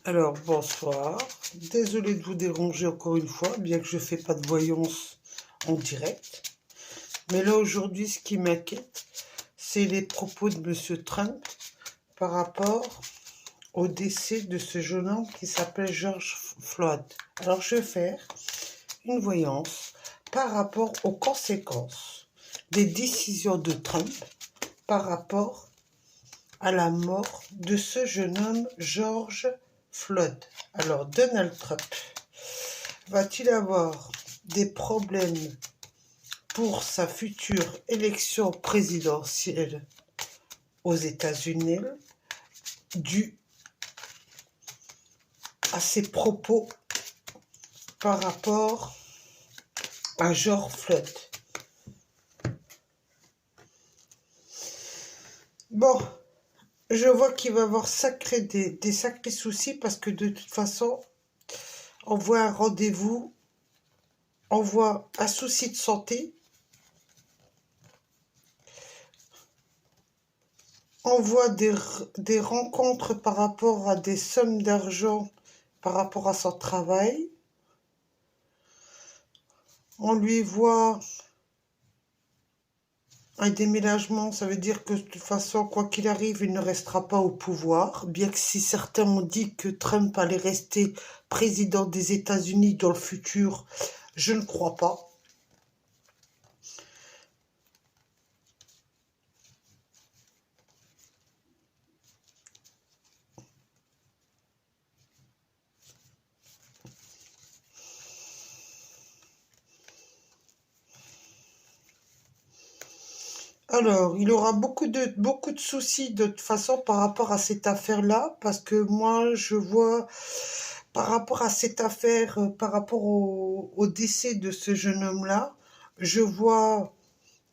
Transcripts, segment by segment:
Alors, bonsoir. Désolée de vous déranger encore une fois, bien que je ne fais pas de voyance en direct. Mais là, aujourd'hui, ce qui m'inquiète, c'est les propos de M. Trump par rapport au décès de ce jeune homme qui s'appelle George Floyd. Alors, je vais faire une voyance par rapport aux conséquences des décisions de Trump par rapport à la mort de ce jeune homme George Floyd. Alors, Donald Trump va-t-il avoir des problèmes pour sa future élection présidentielle aux États-Unis dû à ses propos par rapport à George Floyd? Bon, je vois qu'il va avoir des sacrés soucis parce que de toute façon, on voit un rendez-vous, on voit un souci de santé, on voit des rencontres par rapport à des sommes d'argent par rapport à son travail. On lui voit un déménagement, ça veut dire que de toute façon, quoi qu'il arrive, il ne restera pas au pouvoir. Bien que si certains ont dit que Trump allait rester président des États-Unis dans le futur, je ne crois pas. Alors, il aura beaucoup de soucis de toute façon par rapport à cette affaire-là, parce que moi, je vois par rapport à cette affaire, par rapport au décès de ce jeune homme-là, je vois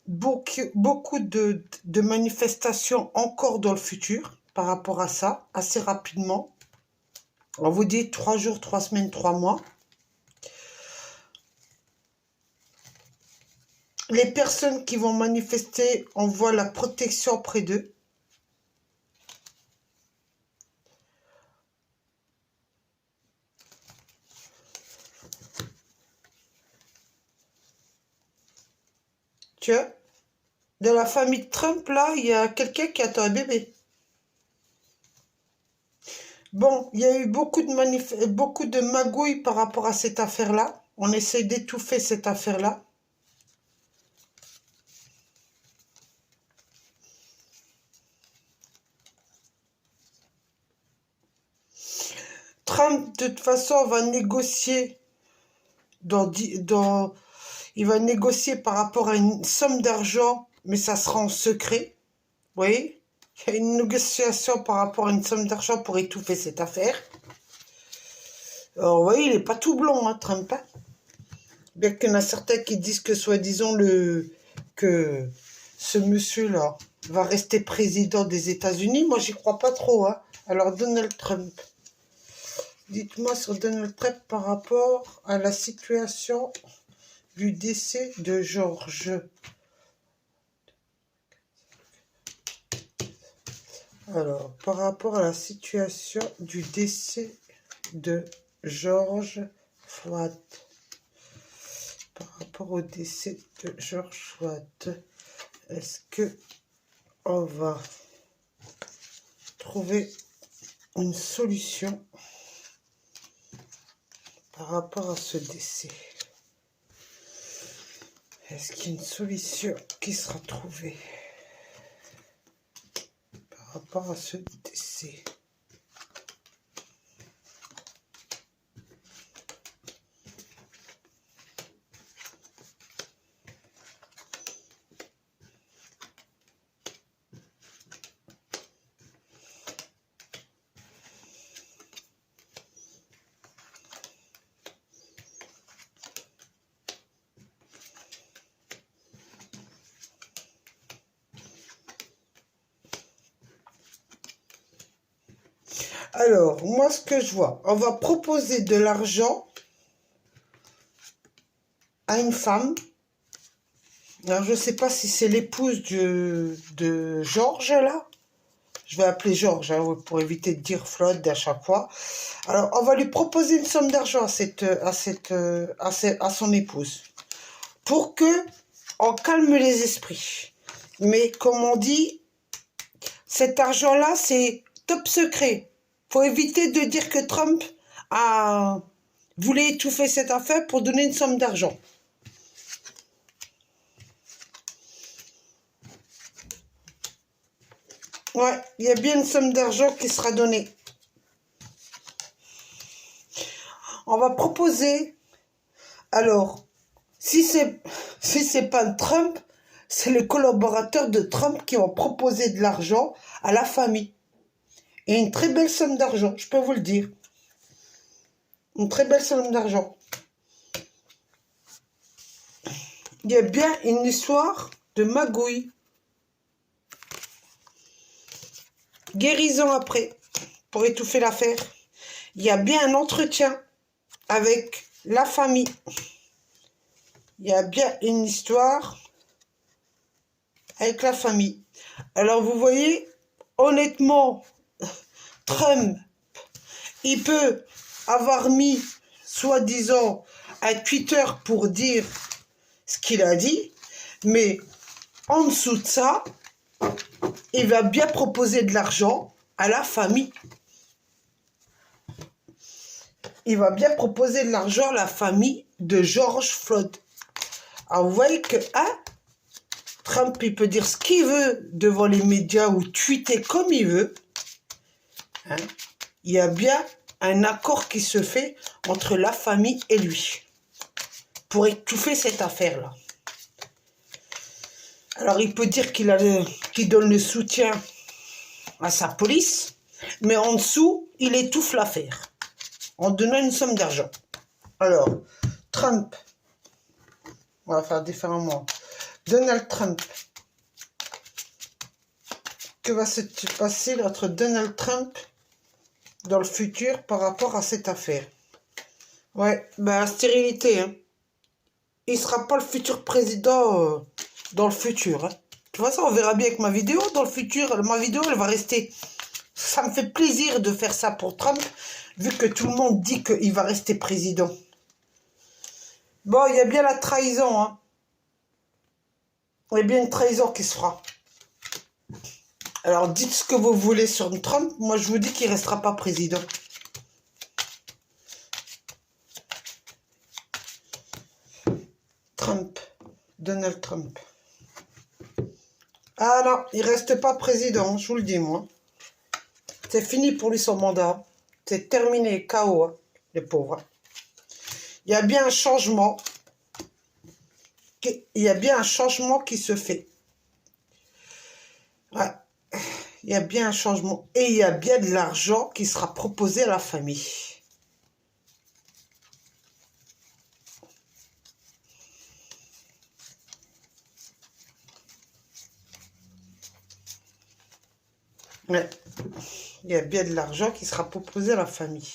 beaucoup de manifestations encore dans le futur par rapport à ça, assez rapidement. On vous dit 3 jours, 3 semaines, 3 mois. Les personnes qui vont manifester, on voit la protection près d'eux. Tu vois, de la famille de Trump, là, il y a quelqu'un qui attend un bébé. Bon, il y a eu beaucoup de magouilles par rapport à cette affaire-là. On essaie d'étouffer cette affaire-là. Trump, de toute façon, va négocier il va négocier par rapport à une somme d'argent, mais ça sera en secret. Vous voyez? Il y a une négociation par rapport à une somme d'argent pour étouffer cette affaire. Alors, vous voyez, il n'est pas tout blanc, hein, Trump. Hein, bien qu'il y en a certains qui disent que, soi-disant, que ce monsieur-là va rester président des États-Unis. Moi, j'y crois pas trop. Hein. Alors, Donald Trump. Dites-moi sur Donald Trump par rapport à la situation du décès de George. Alors, par rapport à la situation du décès de George Floyd. Par rapport au décès de George Floyd, est-ce que on va trouver une solution par rapport à ce décès? Est-ce qu'il y a une solution qui sera trouvée par rapport à ce décès? Alors, moi, ce que je vois, on va proposer de l'argent à une femme. Alors, je ne sais pas si c'est l'épouse de Georges, là. Je vais appeler Georges hein, pour éviter de dire Floyd à chaque fois. Alors, on va lui proposer une somme d'argent à son épouse. Pour que on calme les esprits. Mais comme on dit, cet argent-là, c'est top secret. Faut éviter de dire que Trump voulait étouffer cette affaire pour donner une somme d'argent. Ouais, il y a bien une somme d'argent qui sera donnée. On va proposer, alors, si c'est pas Trump, c'est les collaborateurs de Trump qui ont proposé de l'argent à la famille. Et une très belle somme d'argent, je peux vous le dire. Une très belle somme d'argent. Il y a bien une histoire de magouille. Guérison après, pour étouffer l'affaire. Il y a bien un entretien avec la famille. Il y a bien une histoire avec la famille. Alors vous voyez, honnêtement, Trump, il peut avoir mis, soi-disant, un Twitter pour dire ce qu'il a dit, mais en dessous de ça, il va bien proposer de l'argent à la famille. Il va bien proposer de l'argent à la famille de George Floyd. Alors vous voyez que Trump, il peut dire ce qu'il veut devant les médias ou tweeter comme il veut. Hein, il y a bien un accord qui se fait entre la famille et lui pour étouffer cette affaire-là. Alors, il peut dire qu'il donne le soutien à sa police, mais en dessous, il étouffe l'affaire en donnant une somme d'argent. Alors, Trump, on va faire différemment. Donald Trump. Que va se passer entre Donald Trump dans le futur par rapport à cette affaire? Ouais, ben, stérilité, hein. Il ne sera pas le futur président dans le futur. Hein. De toute façon, on verra bien avec ma vidéo. Dans le futur, ma vidéo, elle va rester... Ça me fait plaisir de faire ça pour Trump, vu que tout le monde dit qu'il va rester président. Bon, il y a bien la trahison. Hein. Il y a bien une trahison qui se fera. Alors, dites ce que vous voulez sur Trump. Moi, je vous dis qu'il ne restera pas président. Trump. Donald Trump. Ah non, il reste pas président, je vous le dis, moi. C'est fini pour lui son mandat. C'est terminé, KO, hein, les pauvres. Il y a bien un changement. Il y a bien un changement qui se fait. Ouais. Il y a bien un changement. Et il y a bien de l'argent qui sera proposé à la famille. Ouais. Il y a bien de l'argent qui sera proposé à la famille.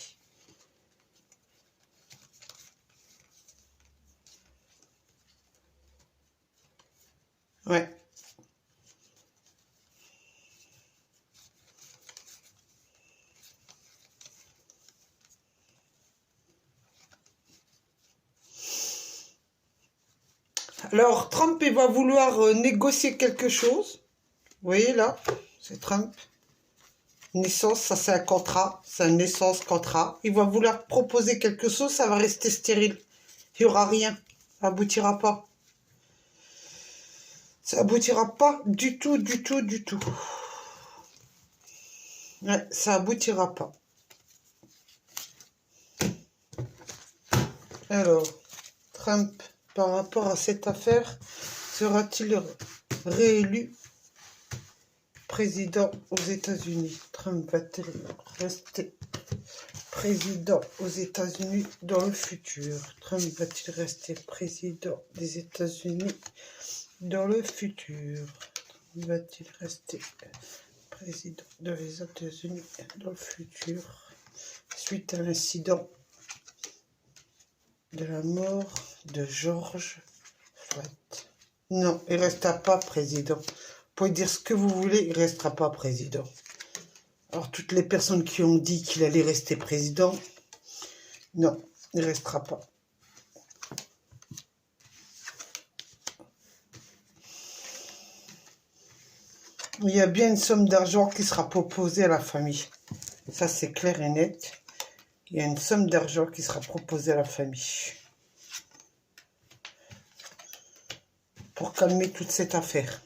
Ouais. Alors, Trump, il va vouloir négocier quelque chose. Vous voyez, là, c'est Trump. Naissance, ça c'est un contrat. C'est un naissance-contrat. Il va vouloir proposer quelque chose, ça va rester stérile. Il n'y aura rien. Ça aboutira pas. Ça aboutira pas du tout, du tout, du tout. Ouais, ça aboutira pas. Alors, Trump, par rapport à cette affaire, sera-t-il réélu président aux États-Unis? Trump va-t-il rester président aux États-Unis dans le futur? Trump va-t-il rester président des États-Unis dans le futur? Trump va-t-il rester président des États-Unis dans le futur suite à l'incident de la mort de George Floyd? Non, il ne restera pas président. Vous pouvez dire ce que vous voulez, il ne restera pas président. Alors, toutes les personnes qui ont dit qu'il allait rester président, non, il ne restera pas. Il y a bien une somme d'argent qui sera proposée à la famille. Ça, c'est clair et net. Il y a une somme d'argent qui sera proposée à la famille. Pour calmer toute cette affaire.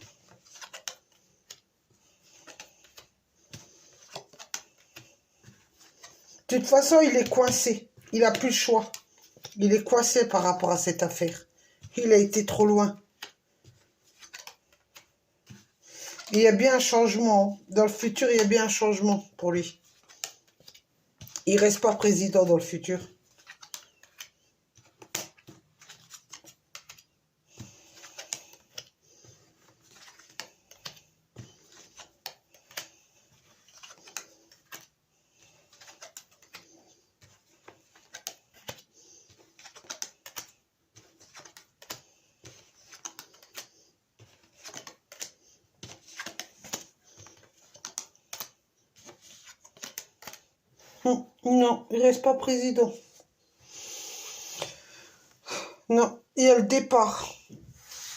De toute façon, il est coincé. Il n'a plus le choix. Il est coincé par rapport à cette affaire. Il a été trop loin. Il y a bien un changement. Dans le futur, il y a bien un changement pour lui. Il ne reste pas président dans le futur. Non, il reste pas président. Non, il y a le départ.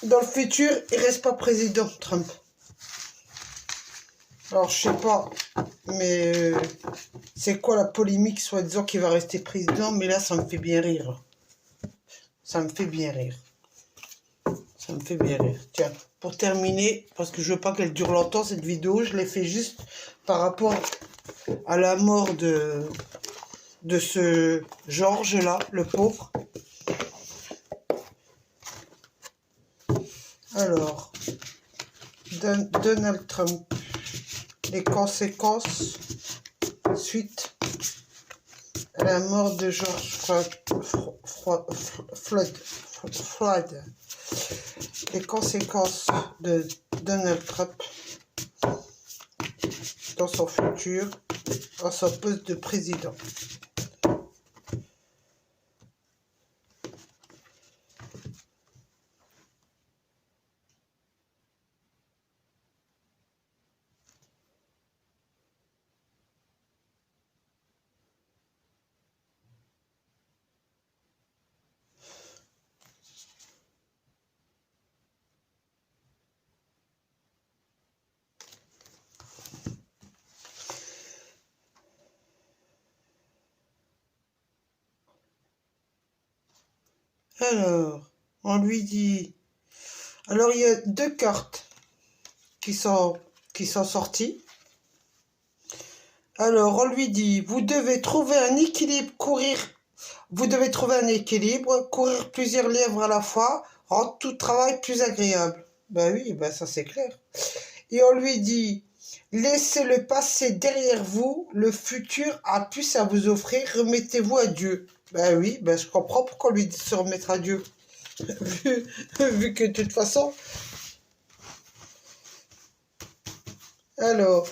Dans le futur, il reste pas président, Trump. Alors, je sais pas, mais c'est quoi la polémique, soi-disant qu'il va rester président, mais là, ça me fait bien rire. Ça me fait bien rire. Ça me fait bien rire. Tiens, pour terminer, parce que je veux pas qu'elle dure longtemps, cette vidéo, je l'ai fait juste par rapport à la mort de ce George-là, le pauvre. Alors, Donald Trump, les conséquences suite à la mort de George Floyd. Les conséquences de Donald Trump dans son futur, à son poste de président. Alors, on lui dit... Alors, il y a deux cartes qui sont sorties. Alors, on lui dit, vous devez trouver un équilibre, courir plusieurs lèvres à la fois, rendre tout travail plus agréable. Ben oui, ben ça c'est clair. Et on lui dit, laissez le passé derrière vous, le futur a plus à vous offrir, remettez-vous à Dieu. Ben oui, ben je comprends pourquoi on lui dit de se remettre à Dieu. vu que de toute façon... Alors,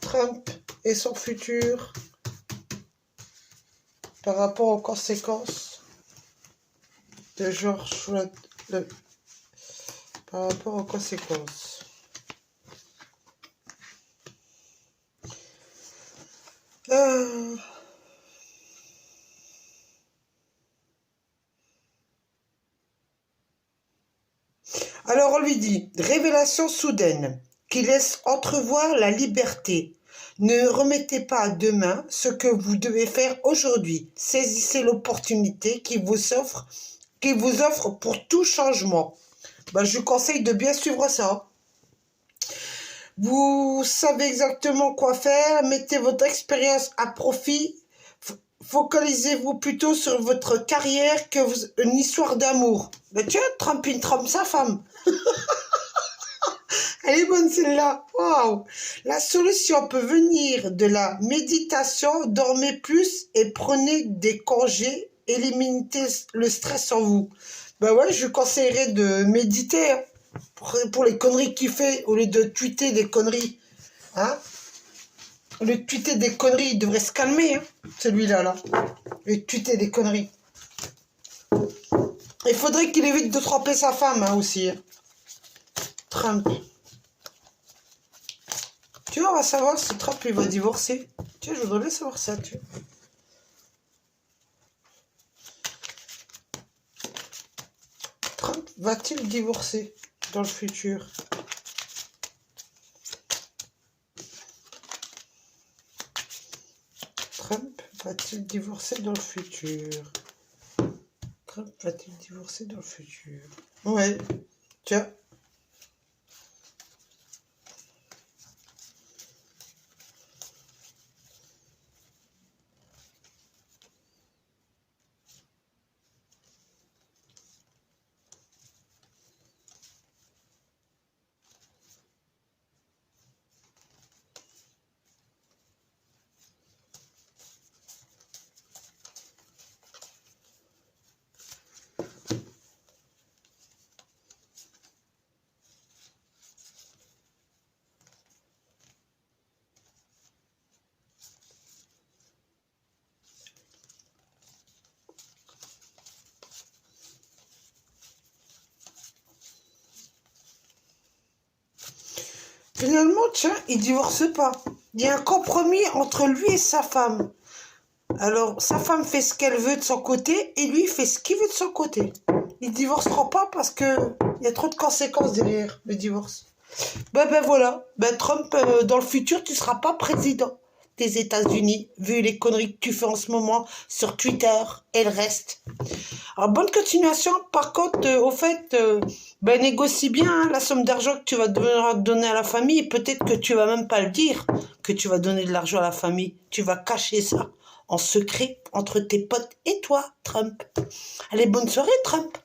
Trump et son futur par rapport aux conséquences de George Floyd, par rapport aux conséquences. Alors on lui dit, révélation soudaine, qui laisse entrevoir la liberté. Ne remettez pas à demain ce que vous devez faire aujourd'hui. Saisissez l'opportunité qui vous offre pour tout changement. Ben, je vous conseille de bien suivre ça. Vous savez exactement quoi faire. Mettez votre expérience à profit. Focalisez-vous plutôt sur votre carrière que une histoire d'amour. Ben tiens, Trump sa femme. Elle est bonne celle-là. Waouh. La solution peut venir de la méditation. Dormez plus et prenez des congés. Éliminez le stress en vous. Ben ouais, je conseillerais de méditer hein, pour les conneries qu'il fait au lieu de tweeter des conneries. Hein? Le tweeter des conneries, il devrait se calmer, hein, celui-là. Là. Le tweeter des conneries. Il faudrait qu'il évite de tromper sa femme hein, aussi. Hein. Trump. Tu vois, on va savoir si Trump il va divorcer. Tiens, je voudrais savoir ça, tu vois. Trump va-t-il divorcer dans le futur? Trump va-t-il divorcer dans le futur? Trump va-t-il divorcer dans le futur? Ouais, tiens. Finalement, tiens, il divorce pas. Il y a un compromis entre lui et sa femme. Alors, sa femme fait ce qu'elle veut de son côté et lui fait ce qu'il veut de son côté. Il divorcera pas parce que il y a trop de conséquences derrière le divorce. Ben voilà. Ben Trump, dans le futur, tu seras pas président des États-Unis, vu les conneries que tu fais en ce moment sur Twitter et le reste. Alors, bonne continuation. Par contre, au fait, ben, négocie bien hein, la somme d'argent que tu vas devoir donner à la famille. Et peut-être que tu vas même pas le dire que tu vas donner de l'argent à la famille. Tu vas cacher ça en secret entre tes potes et toi, Trump. Allez, bonne soirée, Trump.